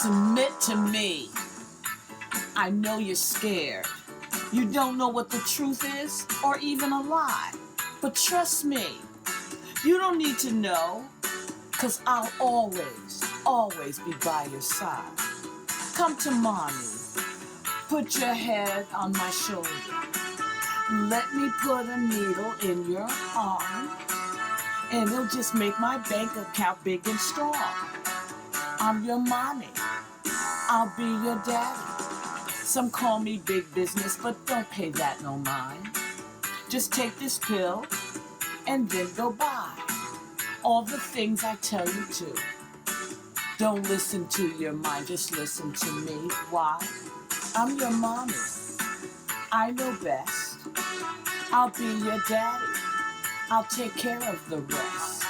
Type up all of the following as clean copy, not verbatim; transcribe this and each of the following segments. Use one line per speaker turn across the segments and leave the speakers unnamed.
Submit to me. I know you're scared. You don't know what the truth is or even a lie. But trust me, you don't need to know, 'cause I'll always be by your side. Come to mommy. Put your head on my shoulder. Let me put a needle in your arm, and it'll just make my bank account big and strong. I'm your mommy. I'll be your daddy. Some call me big business, but don't pay that no mind. Just take this pill and then go buy all the things I tell you to. Don't listen to your mind, just listen to me. Why? I'm your mommy. I know best. I'll be your daddy. I'll take care of the rest.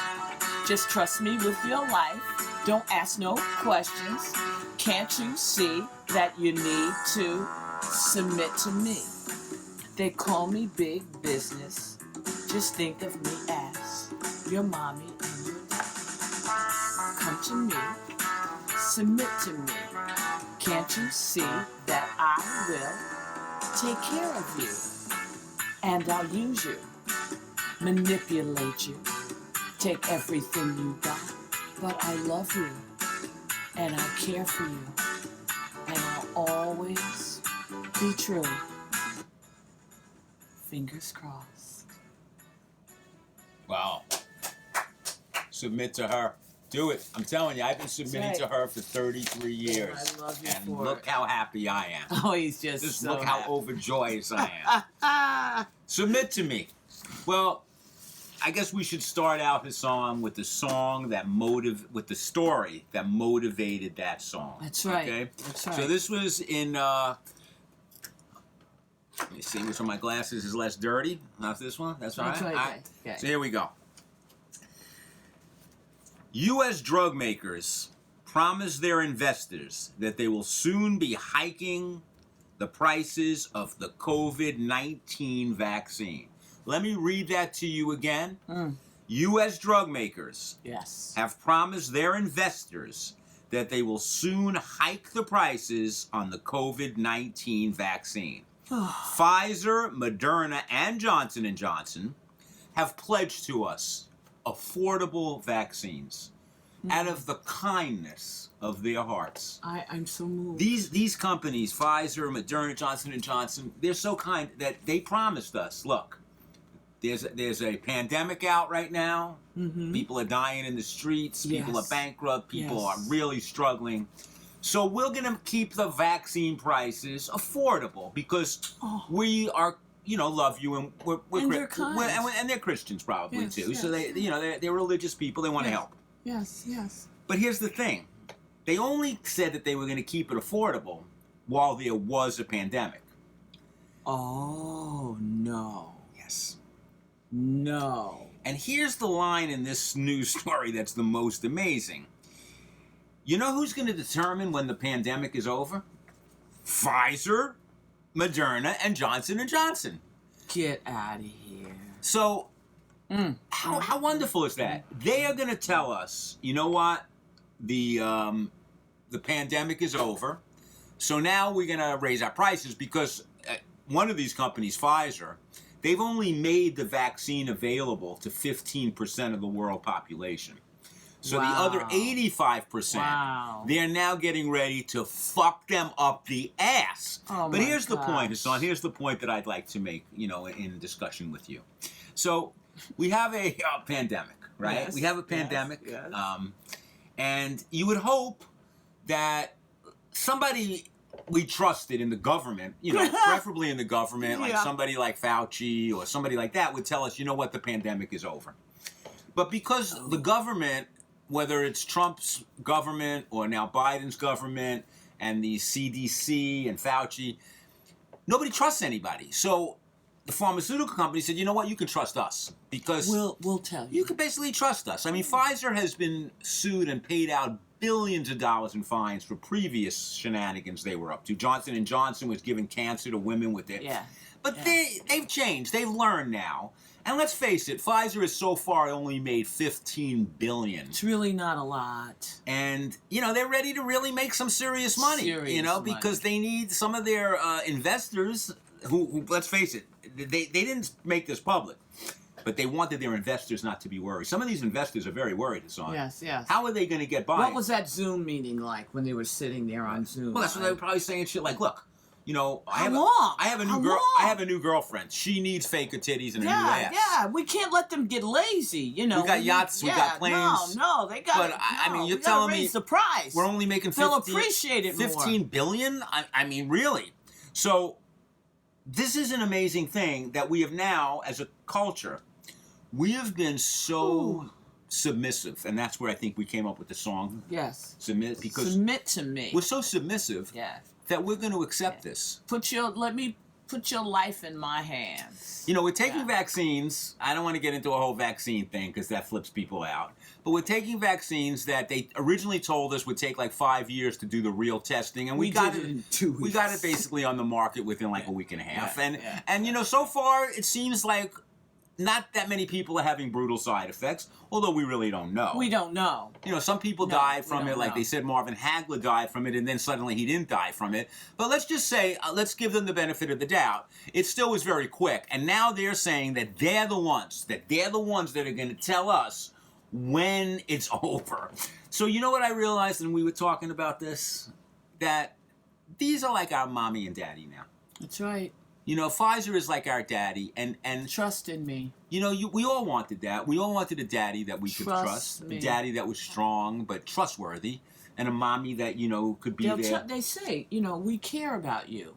Just trust me with your life. Don't ask no questions. Can't you see that you need to submit to me? They call me big business. Just think of me as your mommy and your daddy. Come to me. Submit to me. Can't you see that I will take care of you? And I'll use you, manipulate you, take everything you got. But I love you, and I'll care for you, and I'll always be true. Fingers crossed.
Wow. Submit to her. Do it. I'm telling you, I've been submitting to her for 33 years.
I love you
and
for
look
it.
how happy I am.
Oh, he's just so
look how
happy.
overjoyed I am. Submit to me. Well, I guess we should start out the song with the story that motivated that song.
That's right.
Okay?
That's right.
So this was in let me see which one of my glasses is less dirty. Not this one. That's all right.
That's right.
All right.
Okay.
So here we go. U.S. drug makers promise their investors that they will soon be hiking the prices of the COVID-19 vaccine. Let me read that to you again. U.S. drug makers have promised their investors that they will soon hike the prices on the COVID-19 vaccine. Pfizer, Moderna, and Johnson & Johnson have pledged to us affordable vaccines out of the kindness of their hearts.
I'm so moved.
These companies, Pfizer, Moderna, Johnson & Johnson, they're so kind that they promised us, look, there's a pandemic out right now. People are dying in the streets. People are bankrupt. People are really struggling. So we're going to keep the vaccine prices affordable because we are, love you, and
they're kind.
and they're Christians probably too.
Yes.
So they're religious people. They want to help.
Yes.
But here's the thing: they only said that they were going to keep it affordable while there was a pandemic.
Oh no.
Yes.
No.
And here's the line in this news story that's the most amazing. You know who's going to determine when the pandemic is over? Pfizer, Moderna, and Johnson & Johnson.
Get out of here.
So, how wonderful is that? They are going to tell us, you know what? The pandemic is over. So now we're going to raise our prices because one of these companies, Pfizer, they've only made the vaccine available to 15% of the world population. So the other 85%, they're now getting ready to fuck them up the ass.
Oh
but here's the
gosh.
point, Hassan. Here's the point that I'd like to make, in discussion with you. So we have a pandemic, right?
Yes,
we have a pandemic.
yes.
And you would hope that somebody we trusted in the government, preferably in the government, like somebody like Fauci or somebody like that would tell us, you know what, the pandemic is over. But because the government, whether it's Trump's government or now Biden's government and the CDC and Fauci, nobody trusts anybody. So the pharmaceutical company said, you know what, you can trust us because
we'll tell you.
You can basically trust us. I mean, Pfizer has been sued and paid out billions of dollars in fines for previous shenanigans they were up to. Johnson & Johnson was giving cancer to women with it. But they've changed. They've learned now. And let's face it, Pfizer has so far only made $15 billion.
It's really not a lot.
And, they're ready to really make some serious money, because they need some of their investors who, let's face it, they didn't make this public. But they wanted their investors not to be worried. Some of these investors are very worried, Hassan.
Yes, yes.
How are they going to get by?
What was that Zoom meeting like when they were sitting there on Zoom?
Well, that's what they were probably saying shit like, look, I have a new girlfriend. She needs faker titties and a new ass.
Yeah, we can't let them get lazy, We
got yachts, we got planes.
No, they got.
But I mean, you're telling me
raise the price.
We're only making
They'll appreciate it more.
$15 billion? I mean, really? So this is an amazing thing that we have now, as a culture, we have been so submissive, and that's where I think we came up with the song.
Yes.
Submit
to me.
We're so submissive.
Yes.
That we're going to accept this.
Let me put your life in my hands.
We're taking vaccines. I don't want to get into a whole vaccine thing because that flips people out. But we're taking vaccines that they originally told us would take like 5 years to do the real testing, and we got it
in 2 weeks.
We got it basically on the market within like a week and a half. And so far it seems like not that many people are having brutal side effects, although we really don't know.
We don't know.
Some people died from it, like they said Marvin Hagler died from it, and then suddenly he didn't die from it. But let's just say, let's give them the benefit of the doubt. It still was very quick, and now they're saying that they're the ones that are going to tell us when it's over. So you know what I realized when we were talking about this? That these are like our mommy and daddy now.
That's right.
Pfizer is like our daddy, and
trust in me.
We all wanted that. We all wanted a daddy that we could trust, a daddy that was strong but trustworthy, and a mommy that could be there.
They say, we care about you.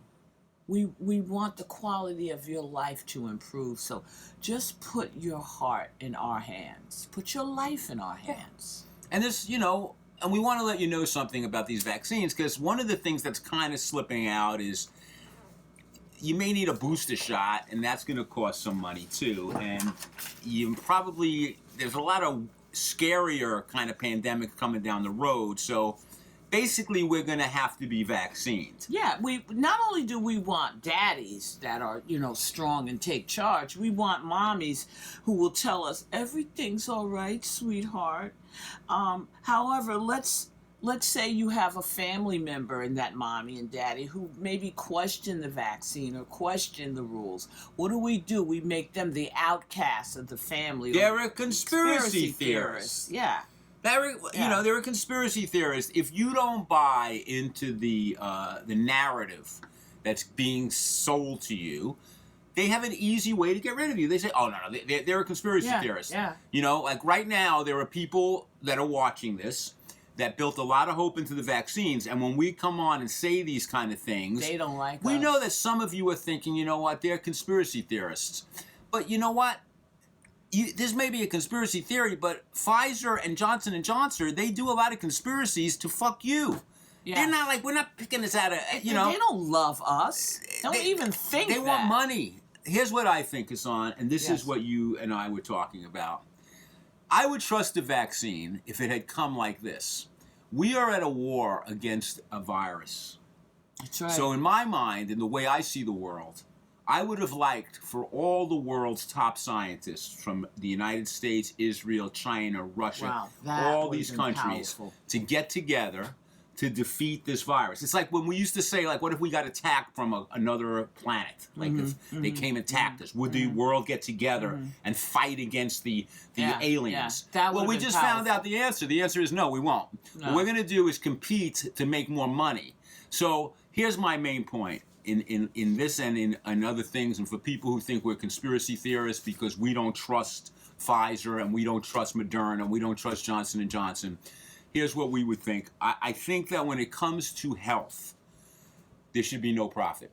We want the quality of your life to improve. So just put your heart in our hands. Put your life in our hands.
And this, and we want to let you know something about these vaccines, because one of the things that's kind of slipping out is, you may need a booster shot, and that's going to cost some money too. And there's a lot of scarier kind of pandemic coming down the road. So basically, we're going to have to be vaccinated.
Yeah, we not only do we want daddies that are, strong and take charge, we want mommies who will tell us everything's all right, sweetheart. However, let's say you have a family member in that mommy and daddy who maybe question the vaccine or question the rules. What do? We make them the outcasts of the family.
They're a conspiracy theorist.
Yeah.
They're a conspiracy theorist. If you don't buy into the narrative that's being sold to you, they have an easy way to get rid of you. They say, oh, no, they're a conspiracy theorist.
Yeah.
Like right now, there are people that are watching this that built a lot of hope into the vaccines, and when we come on and say these kind of things,
they don't like us.
We know that some of you are thinking, you know what, they're conspiracy theorists. But you know what? This may be a conspiracy theory, but Pfizer and Johnson & Johnson, they do a lot of conspiracies to fuck you. Yeah. They're not like, we're not picking this out of, They don't
love us. Don't even think
They want money. Here's what I think, Hassan, and this is what you and I were talking about. I would trust the vaccine if it had come like this. We are at a war against a virus.
That's right.
So in my mind, in the way I see the world, I would have liked for all the world's top scientists from the United States, Israel, China, Russia, all these countries to get together to defeat this virus. It's like when we used to say, like, what if we got attacked from another planet? Like, if they came and attacked us, would the world get together and fight against the aliens?
Yeah.
Well, we just found out the answer. The answer is no, we won't. No. What we're going to do is compete to make more money. So here's my main point in this and in other things, and for people who think we're conspiracy theorists because we don't trust Pfizer and we don't trust Moderna and we don't trust Johnson & Johnson, here's what we would think. I think that when it comes to health, there should be no profit.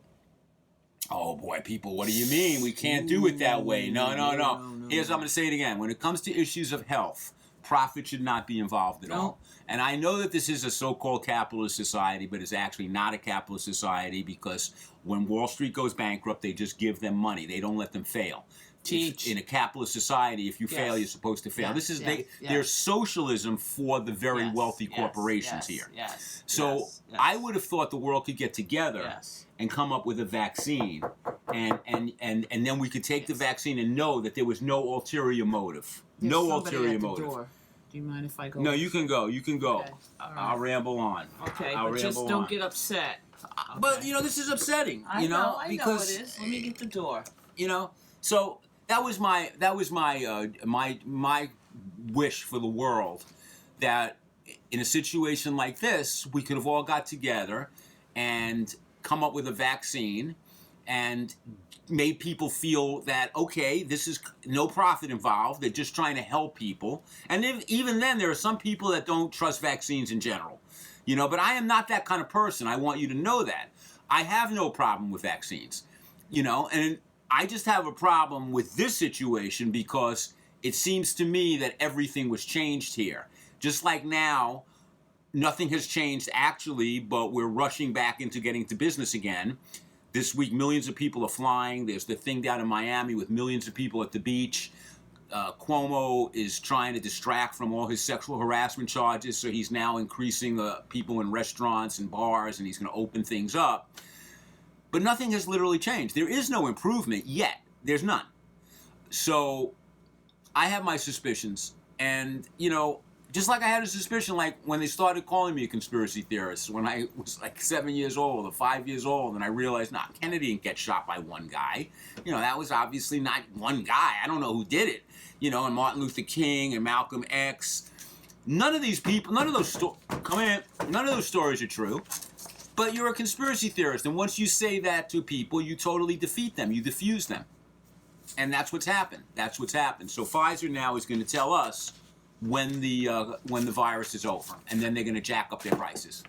Oh, boy, people, what do you mean? We can't do it that way. No. I'm going to say it again. When it comes to issues of health, profit should not be involved at all. And I know that this is a so-called capitalist society, but it's actually not a capitalist society because when Wall Street goes bankrupt, they just give them money. They don't let them fail.
Teach.
In a capitalist society, if you fail, you're supposed to fail. This is there's socialism for the very wealthy corporations here.
Yes.
So I would have thought the world could get together and come up with a vaccine, and then we could take the vaccine and know that there was no ulterior motive.
There's
no
somebody
ulterior
at the
motive.
Door. Do you mind if I go?
No, you can go. You can go.
Okay.
I'll ramble on.
Okay,
I'll
but just don't get upset. Okay.
But this is upsetting.
I know
because
it is. Let me get the door.
So that was my my wish for the world, that in a situation like this we could have all got together and come up with a vaccine and made people feel that, okay, this is no profit involved. They're just trying to help people. And even then, there are some people that don't trust vaccines in general. But I am not that kind of person. I want you to know that. I have no problem with vaccines. And I just have a problem with this situation because it seems to me that everything was changed here. Just like now, nothing has changed actually, but we're rushing back into getting to business again. This week, millions of people are flying. There's the thing down in Miami with millions of people at the beach. Cuomo is trying to distract from all his sexual harassment charges, so he's now increasing people in restaurants and bars, and he's going to open things up. But nothing has literally changed. There is no improvement yet. There's none. So I have my suspicions. And, just like I had a suspicion, like when they started calling me a conspiracy theorist when I was like 7 years old or 5 years old, and I realized, Kennedy didn't get shot by one guy. That was obviously not one guy. I don't know who did it. And Martin Luther King and Malcolm X. None of these people, none of those stories are true. But you're a conspiracy theorist, and once you say that to people, you totally defeat them. You diffuse them. And that's what's happened. That's what's happened. So Pfizer now is going to tell us when the virus is over, and then they're going to jack up their prices.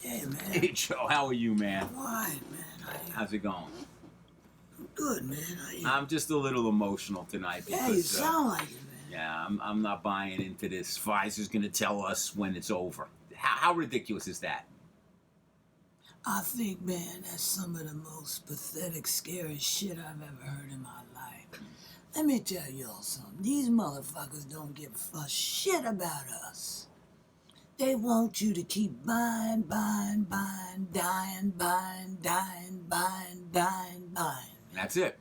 Hey, man.
Hey, Joe, how are you, man?
All right, man.
How's it going?
Good, man.
I'm just a little emotional tonight because.
Yeah, you sound like it, man.
Yeah, I'm not buying into this. Pfizer's going to tell us when it's over. How ridiculous is that?
I think, man, that's some of the most pathetic, scary shit I've ever heard in my life. Let me tell y'all something. These motherfuckers don't give a shit about us. They want you to keep buying, dying.
That's it.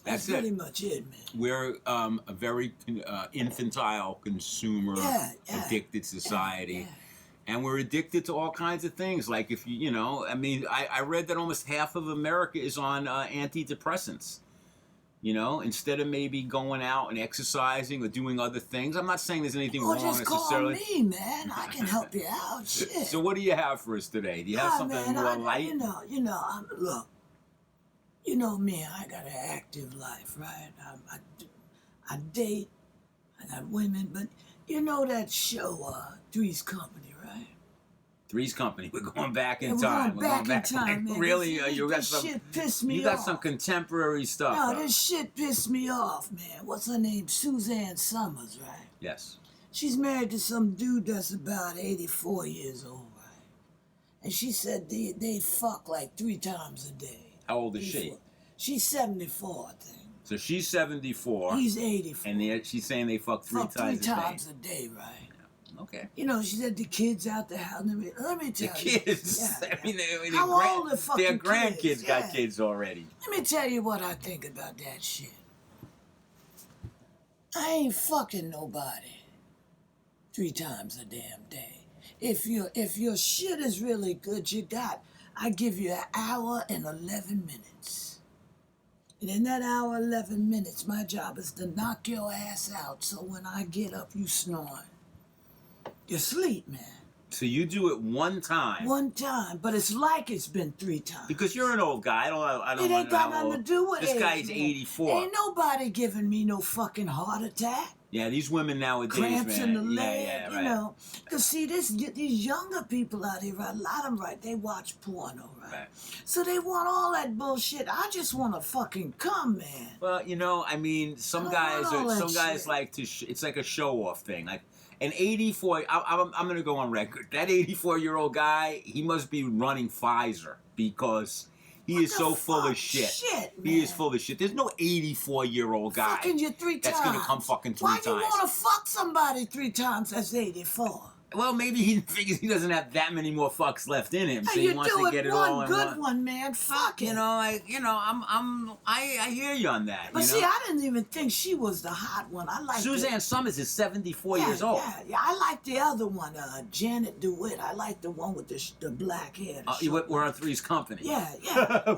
That's pretty much it, man.
We're a very infantile, consumer, addicted society.
Yeah.
And we're addicted to all kinds of things. Like if I read that almost half of America is on antidepressants. Instead of maybe going out and exercising or doing other things. I'm not saying there's anything wrong necessarily.
Just call me, man. I can help you out. Shit.
So what do you have for us today? Do you have something more light?
Look. You know me. I got an active life, right? I date. I got women, but you know that show, Three's Company, right?
Three's Company. We're going back in
time.
We're going back in time, man. Really? You got some.
Shit pissed me off.
You got some contemporary stuff.
No, this shit pissed me off, man. What's her name? Suzanne Summers, right?
Yes.
She's married to some dude that's about 84 years old, right? And she said they fuck like 3 times a day.
How old is she?
She's 74, I think.
So she's 74.
He's 84.
And she's saying they fuck three times
a day, right?
Okay.
She said the kids out the house. Let me tell you.
The kids.
Yeah.
I mean,
how old the fucking
their grandkids
kids?
got kids already.
Let me tell you what I think about that shit. I ain't fucking nobody 3 times a damn day. If your shit is really good, I give you 1 hour and 11 minutes. And in that hour, 11 minutes, my job is to knock your ass out. So when I get up, you snoring. You sleep, man.
So you do it one time.
One time, but it's like it's been 3 times.
Because you're an old guy. I don't.
It ain't got nothing to do with
this
age,
guy's
man.
84.
Ain't nobody giving me no fucking heart attack.
Yeah, these women nowadays,
Cramps
man.
in the leg,
right.
you know. Because see, these younger people out here, right, a lot of them, right, they watch porno, right? So they want all that bullshit. I just want to fucking come, man.
Well, some guys like to. It's like a show-off thing. Like an 84. I'm gonna go on record. That 84-year-old guy, he must be running Pfizer because He
What
is
the
so full
fuck?
of shit.
Shit,
He is
man.
full of shit. There's no 84-year-old guy
Fucking you 3
that's
times.
gonna come fucking 3
Why
times.
you want to fuck somebody 3 times that's 84?
Well, maybe he figures he doesn't have that many more fucks left in him, so
Hey,
he
you
wants
do
to
it
get it
one
all in
good
one.
one, man. Fuck it.
I hear you on that.
But
you
see,
know?
I didn't even think she was the hot one. I like
Suzanne Summers is 74 years old.
Yeah. I like the other one, Janet DeWitt. I like the one with the black hair.
We're on Three's Company.
Yeah.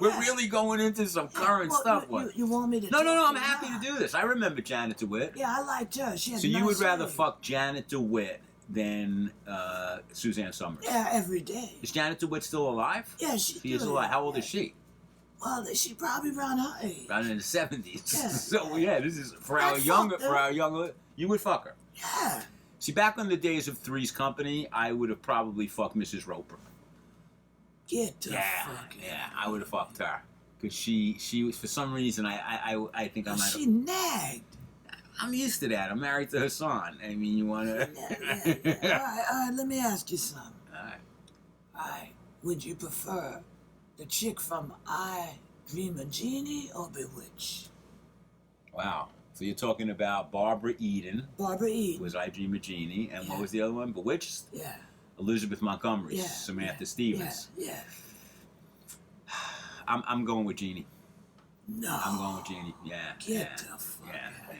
We're
yeah.
really going into some current stuff.
You want me to?
No,
talk
I'm happy to do this. I remember Janet DeWitt.
Yeah, I liked her. She has
So you
nice
would rather
hair.
fuck Janet DeWitt than Suzanne Summers?
Yeah, every day.
Is Janet DeWitt still alive?
Yeah, she
is alive. How old is she?
Well, she probably around her age.
Around in the 70s.
Yeah,
So this is for
I'd
our younger.
fuck her.
For our younger, you would fuck her.
Yeah.
See, back in the days of Three's Company, I would have probably fucked Mrs. Roper.
Get the fuck
Yeah, I would have fucked her because she was, for some reason I think I might.
She nagged.
I'm used to that. I'm married to Hassan. I mean, you wanna?
Yeah. All right. Let me ask you something.
All
Alright, would you prefer the chick from I Dream a Genie or Bewitched?
Wow. So you're talking about Barbara Eden,
Barbara Eden.
was I Dream a Genie, and what
Yeah.
was the other one? Bewitched?
Yeah.
Elizabeth Montgomery,
Yeah.
Samantha Stevens.
Yeah.
I'm going with Genie.
No.
I'm going with Genie. Yeah.
Get the fuck
yeah.
out.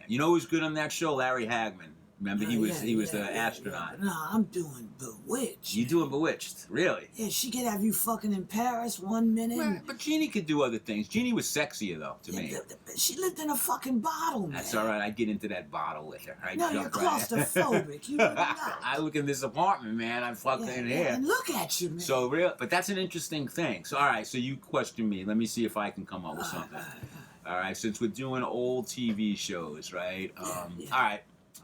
You know who's good on that show? Larry Hagman. Remember, he was the astronaut.
No, I'm doing Bewitched.
You doing Bewitched? Really?
Yeah, she could have you fucking in Paris 1 minute.
Well, but Jeannie could do other things. Jeannie was sexier, though, to me.
She lived in a fucking bottle, man.
That's all right. I'd get into that bottle with her.
No, you're claustrophobic. You wouldn't know.
I look in this apartment, man. I'm fucking in here.
And look at you, man.
So real, but that's an interesting thing. So all right, so you question me. Let me see if I can come up with something. All right, since we're doing old TV shows, right? All right,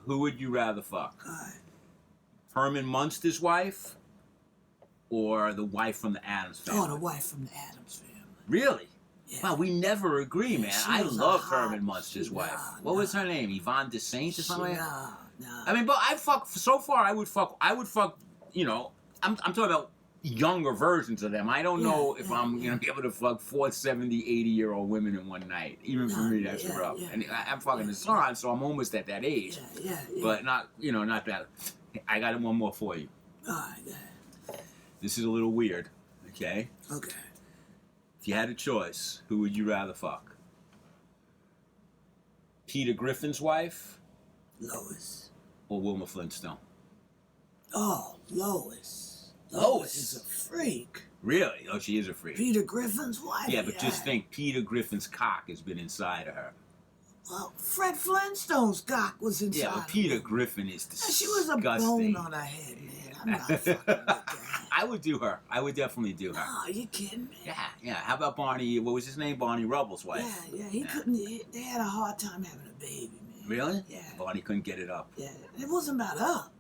who would you rather fuck? Herman Munster's wife, or the wife from the Addams Family?
Oh, the wife from the Addams Family.
Really?
Yeah.
Wow, we never agree, man.
She
I
was
loved
a hot-
Herman Munster's wife.
Nah,
What was her name? Yvonne DeSaint or something?
No.
I mean, but I fuck. So far, I would fuck. You know, I'm talking about younger versions of them. I don't know if I'm gonna be able to fuck 70, 80-year-old women in one night. Even for me, that's rough.
Yeah.
And I'm fucking a son, so I'm almost at that age.
Yeah.
But not that. I got one more for you.
All right.
This is a little weird. Okay.
Okay.
If you had a choice, who would you rather fuck? Peter Griffin's wife
Lois.
or Wilma Flintstone?
Oh, Lois.
Lois
is a freak.
Really? Oh, she is a freak.
Peter Griffin's wife.
Yeah, but just think, Peter Griffin's cock has been inside of her.
Well, Fred Flintstone's cock was inside.
Yeah, but Peter Griffin is disgusting.
She was a bone on her head, man. I'm not fucking with that.
I would do her. I would definitely do her.
Oh, you kidding me?
Yeah. How about Barney? What was his name? Barney Rubble's wife.
Yeah. He couldn't. They had a hard time having a baby, man.
Really?
Yeah.
Barney couldn't get it up.
Yeah. It wasn't about up.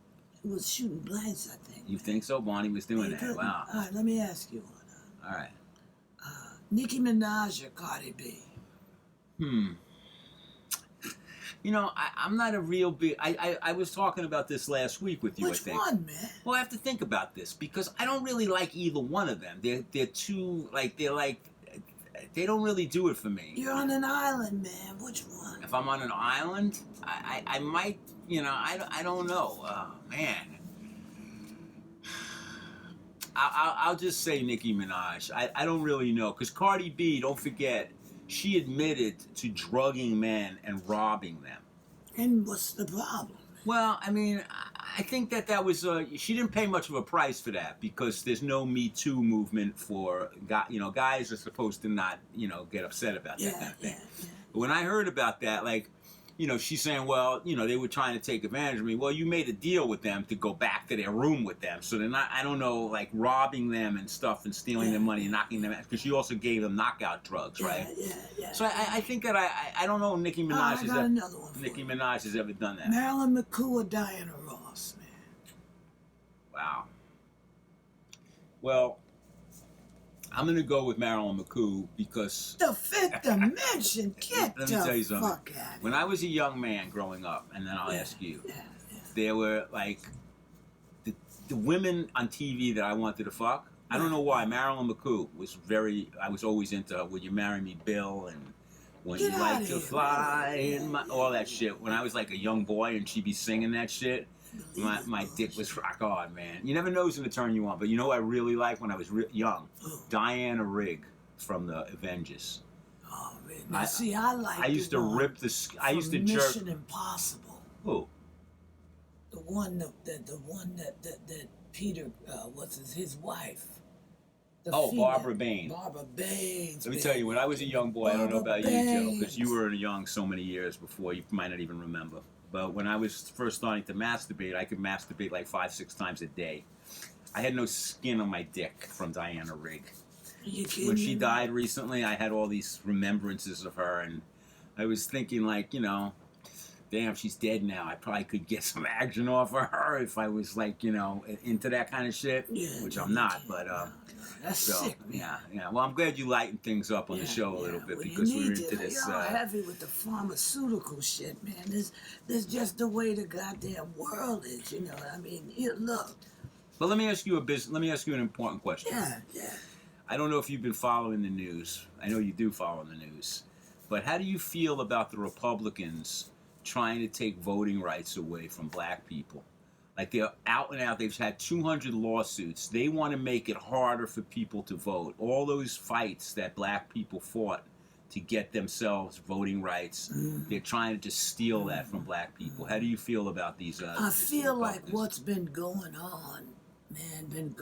It was shooting blanks, I think.
You think so? Barney was doing
He
that.
couldn't.
Wow.
All right, let me ask you one.
All right.
Nicki Minaj or Cardi B?
You know, I'm not a real big. I was talking about this last week with you.
Which
I think.
one, man?
Well, I have to think about this because I don't really like either one of them. They're too they don't really do it for me.
You're on an island, man. Which one?
If I'm on an island, I might, I don't know. Man. I'll just say Nicki Minaj. I don't really know. Because Cardi B, don't forget, she admitted to drugging men and robbing them.
And what's the problem?
Well, I mean, I think that was, she didn't pay much of a price for that because there's no Me Too movement for, guys are supposed to not, get upset about that kind of thing.
Yeah.
But when I heard about that, she's saying, well, they were trying to take advantage of me. Well, you made a deal with them to go back to their room with them. So they're not, I don't know, robbing them and stuff and stealing their money and knocking them out. Because you also gave them knockout drugs, right?
Yeah.
So I think that I don't know if Nicki Minaj
Nicki
Minaj has ever done that.
Marilyn McCool or Diana Ross, man?
Wow. Well, I'm going to go with Marilyn McCool because...
The fifth dimension? Get
let me tell you
the
something.
fuck out of
When I was a young man growing up, and then I'll ask you, there were, the women on TV that I wanted to fuck I don't know why. Marilyn McCoo was I was always into her. Would you marry me, Bill? And when
Get
you like
outta
to
here,
fly,
really.
and all that shit. When I was like a young boy and she'd be singing that shit, my dick was rock on, man. You never know who's gonna turn you on. But you know what I really liked when I was young? Diana Rigg from the Avengers.
Oh man! Now see, I like.
I used to rip the. I used to jerk.
Mission Impossible.
Who?
The one that Peter what's his wife.
Barbara Bain.
Barbara Baines.
Let me tell you, when I was a young boy, I don't know about you, Joe, because you were young so many years before, you might not even remember. But when I was first starting to masturbate, I could masturbate like 5-6 times a day. I had no skin on my dick from Diana Rigg.
You kidding
When she
me?
died recently, I had all these remembrances of her, and I was thinking, like, you know, damn, she's dead now. I probably could get some action off of her if I was, like, you know, into that kind of shit, which I'm not, but
that's sick, man.
Yeah. Well, I'm glad you lightened things up on the show a little bit,
well,
because
you
we're
need
into
to.
this.
You're heavy with the pharmaceutical shit, man. This just the way the goddamn world is. You know what I mean? Look.
But let me ask you an important question.
Yeah.
I don't know if you've been following the news. I know you do follow the news. But how do you feel about the Republicans trying to take voting rights away from black people? Like, they're out and out. They've had 200 lawsuits. They want to make it harder for people to vote. All those fights that black people fought to get themselves voting rights, they're trying to just steal that from black people. How do you feel about these?
I feel like what's been going on, man,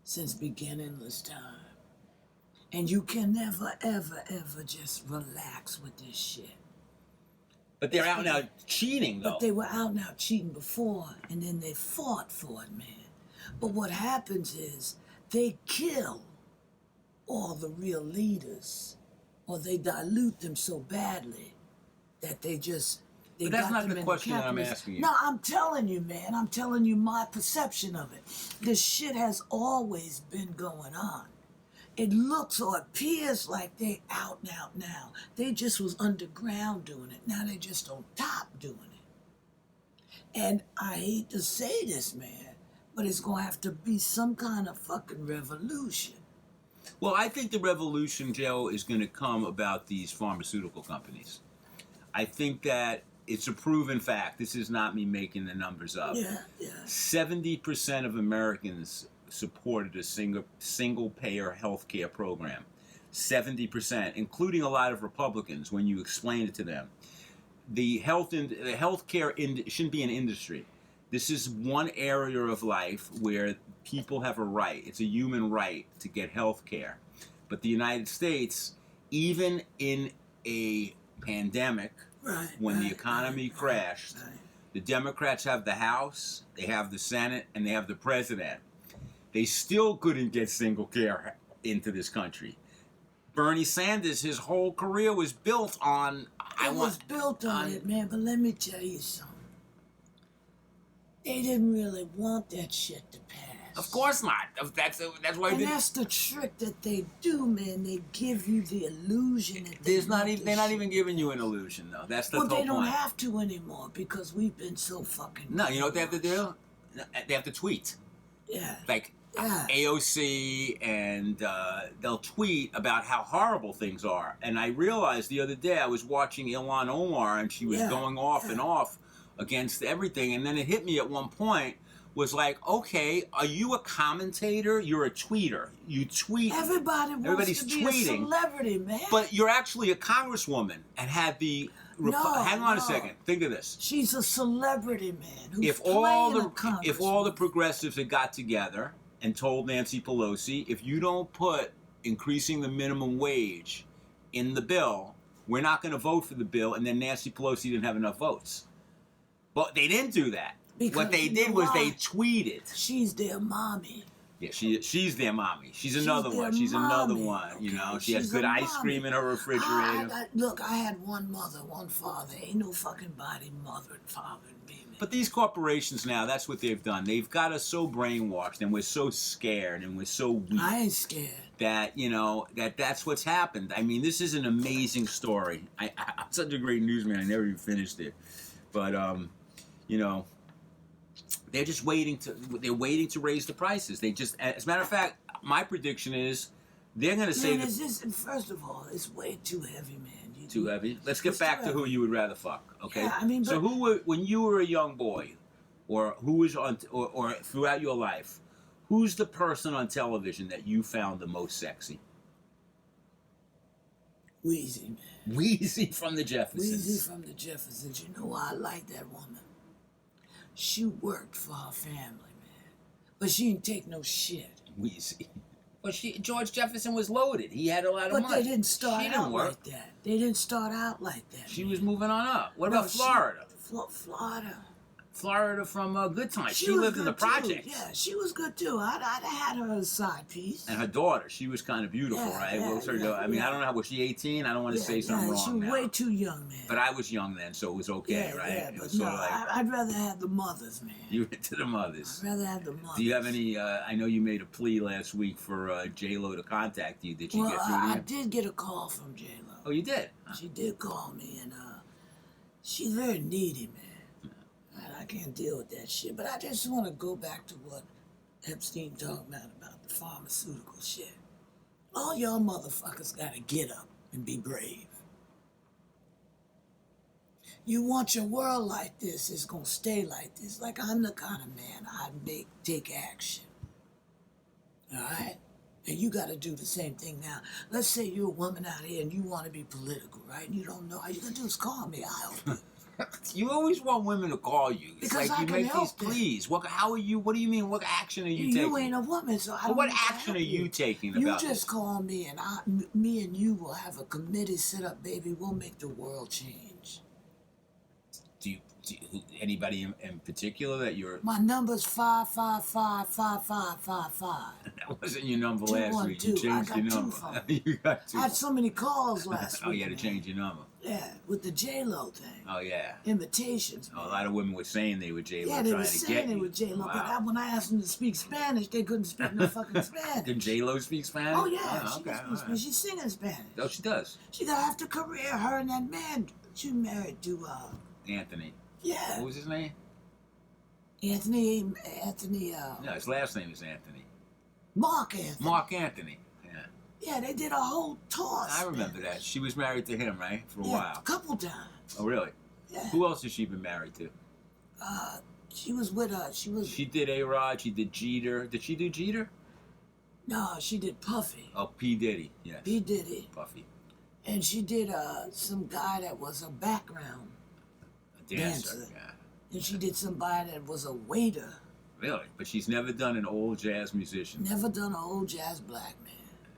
since beginningless time. And you can never, ever, ever just relax with this shit.
But they're out now cheating, though.
But they were out now cheating before, and then they fought for it, man. But what happens is they kill all the real leaders, or they dilute them so badly that they just...
But that's not the question that I'm asking you.
No, I'm telling you, man. I'm telling you my perception of it. This shit has always been going on. It looks or appears like they out now. They just was underground doing it. Now they just on top doing it. And I hate to say this, man, but it's going to have to be some kind of fucking revolution.
Well, I think the revolution, Joe, is going to come about these pharmaceutical companies. I think that it's a proven fact. This is not me making the numbers up.
Yeah.
70% of Americans supported a single-payer health care program. 70%, including a lot of Republicans, when you explain it to them. The health care shouldn't be an industry. This is one area of life where people have a right. It's a human right to get health care. But the United States, even in a pandemic, when the economy crashed, the Democrats have the House, they have the Senate, and they have the President. They still couldn't get single care into this country. Bernie Sanders, his whole career was built on...
It was built on it, man, but let me tell you something. They didn't really want that shit to pass.
Of course not. That's why.
And that's the trick that they do, man. They give you the illusion that
they're not even giving you an illusion, though. That's the whole point.
Well, they don't have to anymore because we've been so fucking...
No, you know what they have to do? They have to tweet.
Yeah.
Like AOC, and they'll tweet about how horrible things are. And I realized the other day I was watching Ilhan Omar, and she was going off and off against everything. And then it hit me at one point, was like, okay, are you a commentator? You're a tweeter. You tweet.
Everybody's
tweeting.
A celebrity, man.
But you're actually a congresswoman and had the... hang on a second. Think of this.
She's a celebrity, man. Who's
if all the progressives had got together and told Nancy Pelosi, if you don't put increasing the minimum wage in the bill, we're not going to vote for the bill, and then Nancy Pelosi didn't have enough votes. But they didn't do that. Because what they did was they tweeted.
She's their mommy.
Yeah, she's their mommy. She's another one. She's another one. Okay. You know, she has good ice cream in her refrigerator.
Look, I had one mother, one father. Ain't no fucking body mother and father and me.
But these corporations now, that's what they've done. They've got us so brainwashed, and we're so scared, and we're so weak.
I ain't scared.
That, you know, that's what's happened. I mean, this is an amazing story. I'm such a great newsman. I never even finished it. But, you know, They're just waiting to raise the prices. They just, as a matter of fact, my prediction is they're going to say
Man, first of all, it's way too heavy, man.
too heavy. Let's get back to who you would rather fuck. Okay.
Yeah, I mean,
so when you were a young boy, or who was on, or throughout your life, who's the person on television that you found the most sexy?
Weezy, man.
Weezy from the Jeffersons.
Weezy from the Jeffersons. You know why I like that woman? She worked for her family, man. But she didn't take no shit.
Weezy. Well, George Jefferson was loaded. He had a lot of money.
But they didn't start out
work.
like that. They didn't start out like that.
She
man.
was moving on up. What about Florida?
Florida.
Florida from Good Times. She
was
lived in the
good, too.
projects.
Yeah, she was good too. I'd had her as a side piece.
And her daughter, she was kind of beautiful,
Yeah,
right?
yeah,
What was her
yeah,
I mean,
yeah.
I don't know. Was she 18? I don't want to say something wrong
She was
now.
way too young, man.
But I was young then, so it was okay,
yeah,
right?
Yeah,
It
but
was
no,
sort of like,
I'd rather have the mothers, man.
you went to the mothers.
I'd rather have the mothers.
Do you have any? I know you made a plea last week for J-Lo to contact you. Did she get through to you?
I did get a call from J-Lo.
Oh, you did?
She did call me, and she's very needy, man. I can't deal with that shit. But I just want to go back to what Epstein talked about the pharmaceutical shit. All y'all motherfuckers gotta get up and be brave. You want your world like this, it's gonna stay like this. Like, I'm the kind of man I'd take action. Alright? And you gotta do the same thing now. Let's say you're a woman out here and you wanna be political, right? And you don't know, all you gotta do is call me, I'll help you.
You always want women to call you. It's
Because
like
I
you
can
make these
help them.
pleas. How are you? What do you mean? What action are you taking?
You ain't a woman, so I don't
What
need to
action
help
are you taking
You
about
just call me, and me and you will have a committee set up, baby. We'll make the world change.
Anybody in particular that you're?
My number's 5555555.
That wasn't your number last week. You
212.
changed
I
your
got two
number.
phones.
You got two.
I had so many calls last week.
Oh, you had to
man.
change your number.
Yeah, with the J-Lo thing.
Oh yeah.
Invitations, man.
A lot of women were saying they were J-Lo
Yeah, they were
trying to
saying
get
they
you.
were J-Lo,
Wow.
but when I asked them to speak Spanish, they couldn't speak no fucking Spanish.
Did J-Lo speak Spanish?
Oh, yeah, she
okay.
can speak Spanish. She's singing Spanish.
Oh, she does.
She got half the career, her and that man she married to,
Anthony.
yeah.
What was his name?
Anthony,
No, his last name is Anthony.
Mark Anthony.
Mark Anthony. Yeah.
Yeah, they did a whole tour.
I remember that. She was married to him, right? For a
Yeah,
while.
a couple times.
Oh, really?
Yeah.
Who else has she been married to?
She was with
She did A-Rod. She did Jeter. Did she do Jeter?
No, she did Puffy.
Oh, P. Diddy. Yes.
P. Diddy.
Puffy.
And she did some guy that was a background
A dancer.
dancer.
Yeah.
And she did somebody that was a waiter.
Really? But she's never done an old jazz musician.
Never done an old jazz black man.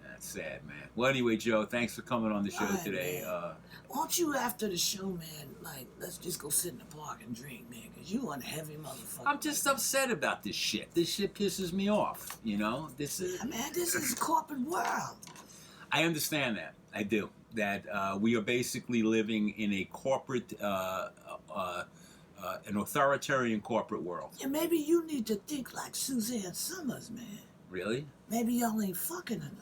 That's sad, man. Well, anyway, Joe, thanks for coming on the show
All right,
today.
man. Won't you, after the show, man, like, let's just go sit in the park and drink, man, because you one heavy motherfucker.
I'm just upset about this shit. This shit pisses me off, you know? This is...
Man, this is corporate world.
I understand that. I do. That we are basically living in a corporate, an authoritarian corporate world.
Yeah, maybe you need to think like Suzanne Summers, man.
Really?
Maybe y'all ain't fucking enough.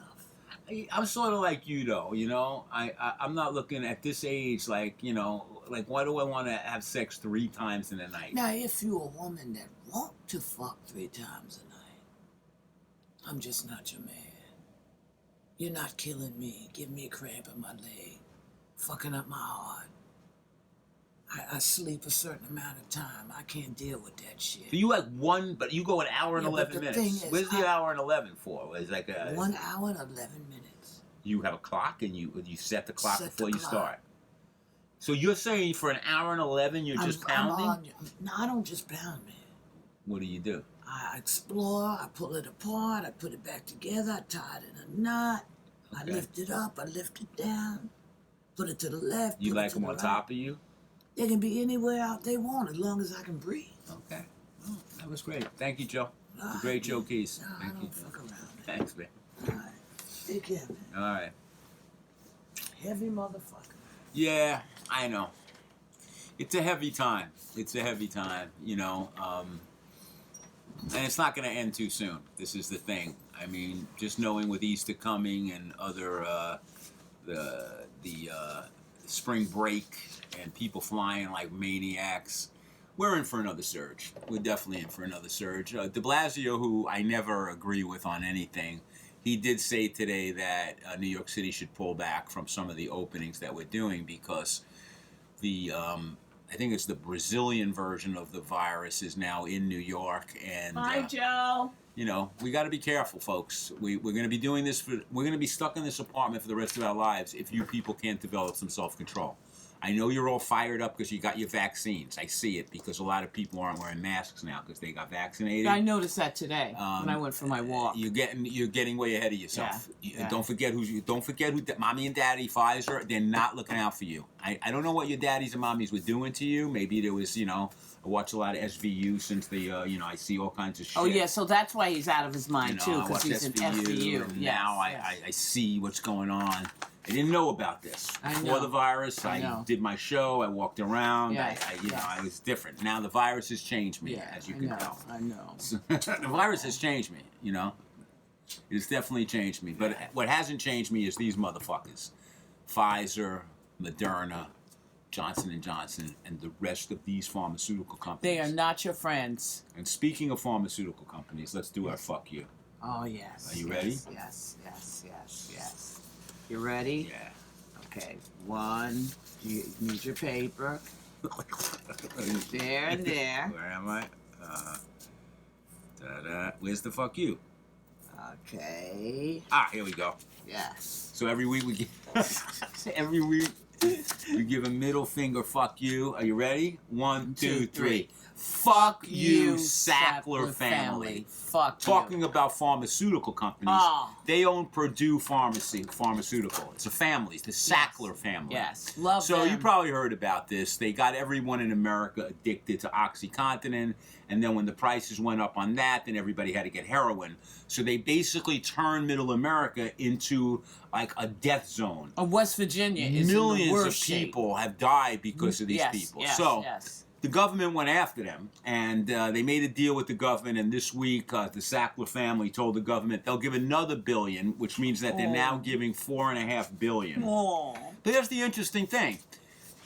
I'm sort of like you, though, you know? I'm not looking at this age like, you know, like, why do I want to have sex 3 times in a night?
Now, if you're a woman that want to fuck 3 times a night, I'm just not your man. You're not killing me, giving me a cramp in my leg, fucking up my heart. I sleep a certain amount of time. I can't deal with that shit.
So you like but you go an hour and
Yeah, but
11
the
minutes.
thing is,
Where's the hour and 11 for? It's like
1 hour and 11 minutes.
you have a clock and you set the clock
Set
before
the
you
clock.
start. So you're saying for an hour and 11 you're just pounding?
No, I don't just pound, man.
What do you do?
I explore, I pull it apart, I put it back together, I tie it in a knot, I
Okay.
lift it up, I lift it down, put it to the left.
You
put it
like
to
them
the
on
right.
top of you?
They can be anywhere out they want as long as I can breathe.
Okay. Oh, that was great. Thank you, Joe.
All
Great
right,
Joe
man.
Keys.
No, I
Thank you.
don't fuck around, man.
Thanks, man.
All right. Take care, man.
All right.
Heavy motherfucker.
Yeah, I know. It's a heavy time. It's a heavy time, you know. And it's not going to end too soon. This is the thing. I mean, just knowing with Easter coming and other the spring break and people flying like maniacs, We're in for another surge. We're definitely in for another surge. De Blasio, who I never agree with on anything, he did say today that New York City should pull back from some of the openings that we're doing because I think it's the Brazilian version of the virus is now in New York. And
Bye, Joe.
you know, we got to be careful, folks. We're going to be doing this we're going to be stuck in this apartment for the rest of our lives if you people can't develop some self-control. I know you're all fired up because you got your vaccines. I see it because a lot of people aren't wearing masks now because they got vaccinated.
I noticed that today when I went for my walk.
You're getting way ahead of yourself.
Yeah.
Don't forget who mommy and daddy Pfizer. They're not looking out for you. I don't know what your daddies and mommies were doing to you. Maybe there was I watch a lot of SVU since the I see all kinds of shit.
Oh yeah, so that's why he's out of his mind too,
I
because
watch
he's in
SVU,
FVU.
and
Yes,
now
yes.
I see what's going on. I didn't know about this
I
before
know.
the virus.
I
I
know.
did my show. I walked around.
Yes,
I was different. Now the virus has changed me,
Yeah,
as you
I
can
know,
tell.
I know.
The virus has changed me. It's definitely changed me. But what hasn't changed me is these motherfuckers: Pfizer, Moderna, Johnson & Johnson, and the rest of these pharmaceutical companies.
They are not your friends.
And speaking of pharmaceutical companies, let's do our fuck you.
Oh yes.
Are you
yes,
ready?
Yes. You ready?
Yeah.
Okay. One. You need your paper. There and there.
Where am I? Where's the fuck you?
Okay.
Here we go.
Yes.
So every week we give a middle finger fuck you. Are you ready? 1, 2, 3. Fuck you, Sackler family.
Fuck
Talking
you.
about pharmaceutical companies, they own Purdue Pharmaceutical. It's a family. It's the Sackler family.
Yes. Love
So
them.
you probably heard about this. They got everyone in America addicted to OxyContin, and then when the prices went up on that, then everybody had to get heroin. So they basically turned Middle America into like a death zone.
West Virginia is
Millions
in the
of
worst shape.
people have died because of these people.
Yes,
So
yes.
the government went after them, and they made a deal with the government. And this week, the Sackler family told the government they'll give another $1 billion, which means that they're now giving $4.5 billion.
Oh.
But here's the interesting thing: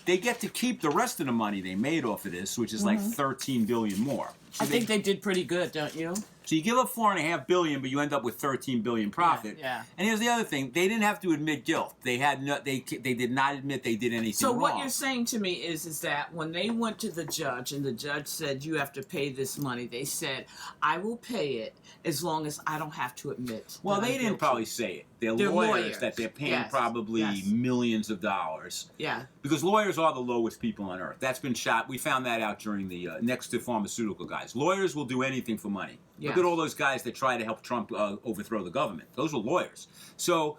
they get to keep the rest of the money they made off of this, which is like $13 billion more. So
I think they did pretty good, don't you?
So you give up $4.5 billion, but you end up with $13 billion profit.
Yeah.
And here's the other thing: they didn't have to admit guilt. They had no. They did not admit they did anything
So
wrong.
what you're saying to me is that when they went to the judge and the judge said you have to pay this money, they said I will pay it as long as I don't have to admit.
Well,
that
they
I'm
didn't
guilty.
probably say it. They're lawyers that they're paying
Yes,
probably
yes.
millions of dollars.
Yeah.
Because lawyers are the lowest people on earth. That's been shot. We found that out during the next to pharmaceutical guys. Lawyers will do anything for money.
Yeah.
Look at all those guys that try to help Trump overthrow the government. Those were lawyers. So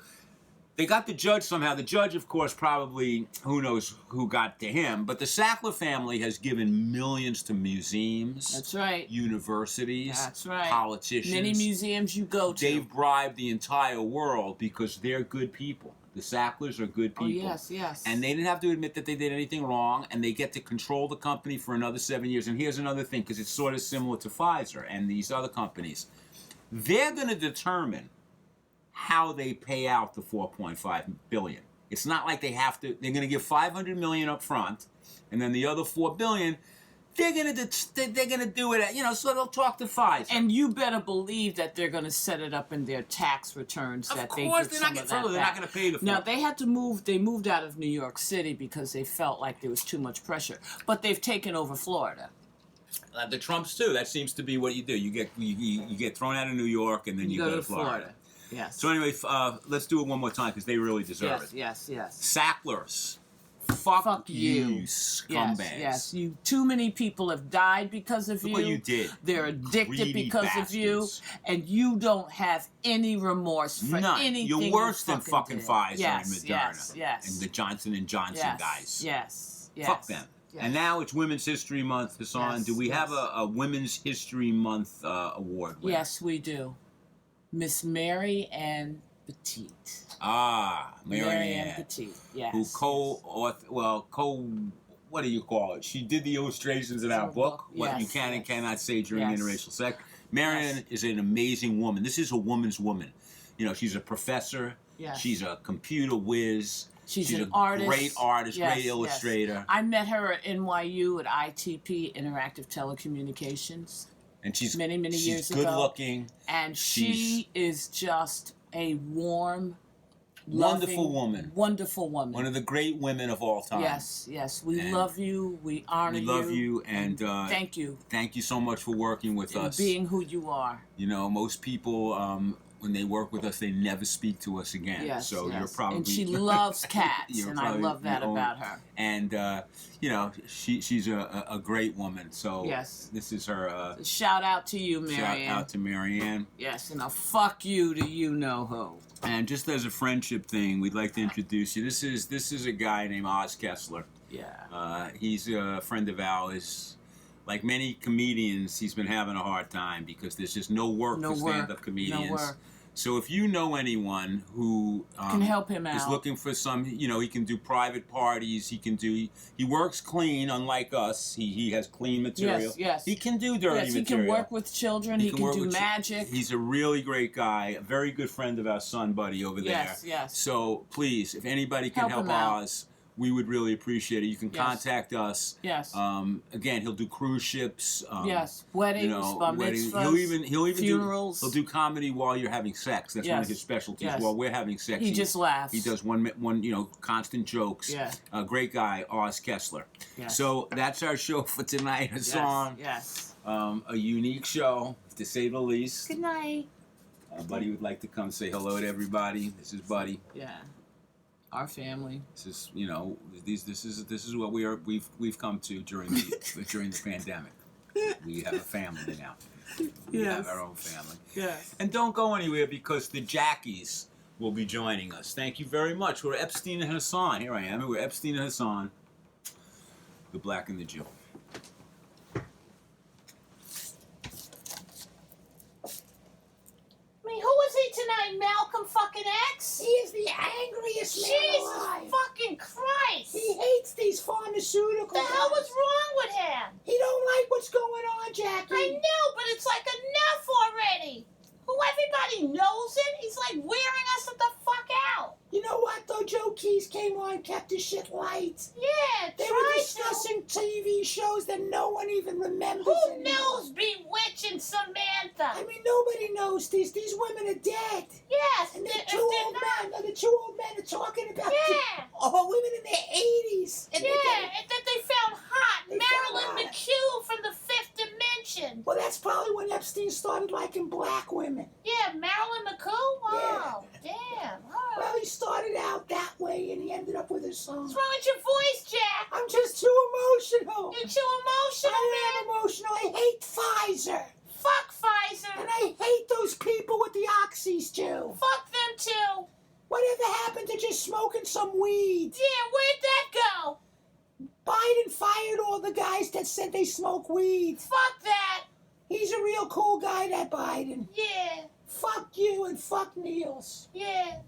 they got the judge somehow. The judge, of course, probably, who knows who got to him. But the Sackler family has given millions to museums.
That's right.
Universities.
That's right.
Politicians.
Many museums you go to.
They've bribed the entire world because they're good people. The Sacklers are good people.
Oh, yes.
And they didn't have to admit that they did anything wrong, and they get to control the company for another 7 years. And here's another thing, because it's sort of similar to Pfizer and these other companies. They're going to determine how they pay out the $4.5 billion. It's not like they have to. They're going to give $500 million up front, and then the other $4 billion. They're gonna do it, so they'll talk to Pfizer.
And you better believe that they're going to set it up in their tax returns.
Of
that
course,
they
they're not going to pay the.
Now they had to move. They moved out of New York City because they felt like there was too much pressure. But they've taken over Florida.
The Trumps too. That seems to be what you do. You get thrown out of New York, and then you go to Florida.
Yes.
So anyway, let's do it one more time because they really deserve it.
Yes.
Sacklers, fuck you, scumbags.
Yes. You. Too many people have died because of
Look
you.
what you did.
They're addicted
Greedy
because of you,
bastards.
and you don't have any remorse for
None.
anything.
You're worse than
fucking
fucking
did.
Pfizer and
Yes,
Moderna
yes.
and the Johnson & Johnson guys.
Yes.
Fuck them.
Yes.
And now it's Women's History Month, Hassan.
Yes,
Do we have
yes.
a Women's History Month award winner?
Yes, we do. Miss Marianne Petit.
Marianne.
Petit. Yes.
Who what do you call it? She did the illustrations in our book, What You
Yes,
Can and
yes.
Cannot Say During
Yes.
Interracial Sex. Marianne
Yes.
is an amazing woman. This is a woman's woman. She's a professor.
Yes.
She's a computer whiz.
She's an
a
artist.
great artist,
Yes,
great illustrator.
Yes. I met her at NYU at ITP, Interactive Telecommunications.
And she's
many years
good
ago.
looking.
And she is just a warm,
wonderful
loving,
woman.
Wonderful woman.
One of the great women of all time.
Yes, yes. We love you. We honor you.
We love you, and
thank you.
Thank you so much for working with us.
Being who you are.
You know, most people, when they work with us, they never speak to us again.
Yes,
so
yes.
you're probably...
And she loves cats, and I love that
your own,
about her.
And, you know, she's a great woman. So
yes.
This is her...
shout out to you, Marianne.
Shout out to Marianne.
Yes, and a fuck you to you-know-who.
And just as a friendship thing, we'd like to introduce you. This is a guy named Oz Kessler.
Yeah.
He's a friend of ours. Like many comedians, he's been having a hard time because there's just no work for stand-up comedians.
No work.
So if you know anyone who
can help him out,
is looking for some, you know, he can do private parties. He works clean, unlike us. He has clean material.
Yes, yes.
He can do dirty material.
He can work with children. He can do magic.
He's a really great guy, a very good friend of our son, Buddy, over there.
Yes, yes.
So please, if anybody can help Oz, we would really appreciate it. You can contact us.
Yes.
Again, he'll do cruise ships.
Yes. Weddings,
you know,
bar mitzvahs,
he'll even
funerals.
He'll do comedy while you're having sex. That's one of his specialties.
Yes.
While we're having sex,
he just laughs.
He does one, you know, constant jokes.
Yeah.
Great guy, Oz Kessler.
Yes.
So that's our show for tonight. Hassan.
Yes.
A unique show, to say the least.
Good night.
Buddy would like to come say hello to everybody. This is Buddy.
Yeah. Our family.
This is, you know, this is what we've come to during the pandemic. We have a family now. We have our own family.
Yes.
And don't go anywhere because the Jackies will be joining us. Thank you very much. We're Epstein and Hassan. Here I am. We're Epstein and Hassan, the Black and the Jew.
Who is he tonight? Malcolm fucking X?
He is the angriest man alive.
Jesus fucking Christ!
He hates these pharmaceuticals.
What the hell was wrong with him?
He don't like what's going on, Jackie.
I know, but it's like enough already. Who everybody knows it? He's like wearing us the fuck out.
You know what, though? Joe Keys came on, kept his shit light.
Yeah,
They were discussing TV shows that no one even remembers
Who
anymore.
knows Bewitch and Samantha?
I mean, nobody knows these. These women are dead.
Yes,
And
if
the
they're not.
two old men are talking about
Yeah.
women in their 80s. And
And that they found hot.
They
Marilyn
found hot.
McHugh from the Fifth Dimension.
well, that's probably when Epstein started liking black women.
Yeah, Marilyn McHugh? Oh, damn. Oh.
Well, he started out that way, and he ended up with his son.
What's wrong with your voice, Jack?
I'm just too emotional.
You're too emotional,
I am
man.
emotional. I hate Pfizer.
Fuck Pfizer.
And I hate those people with the oxys, too.
Fuck them, too.
Whatever happened to just smoking some weed?
Yeah, where'd that go?
Biden fired all the guys that said they smoke weed.
Fuck that.
He's a real cool guy, that Biden.
Yeah,
Fuck you and fuck Niels.
yeah.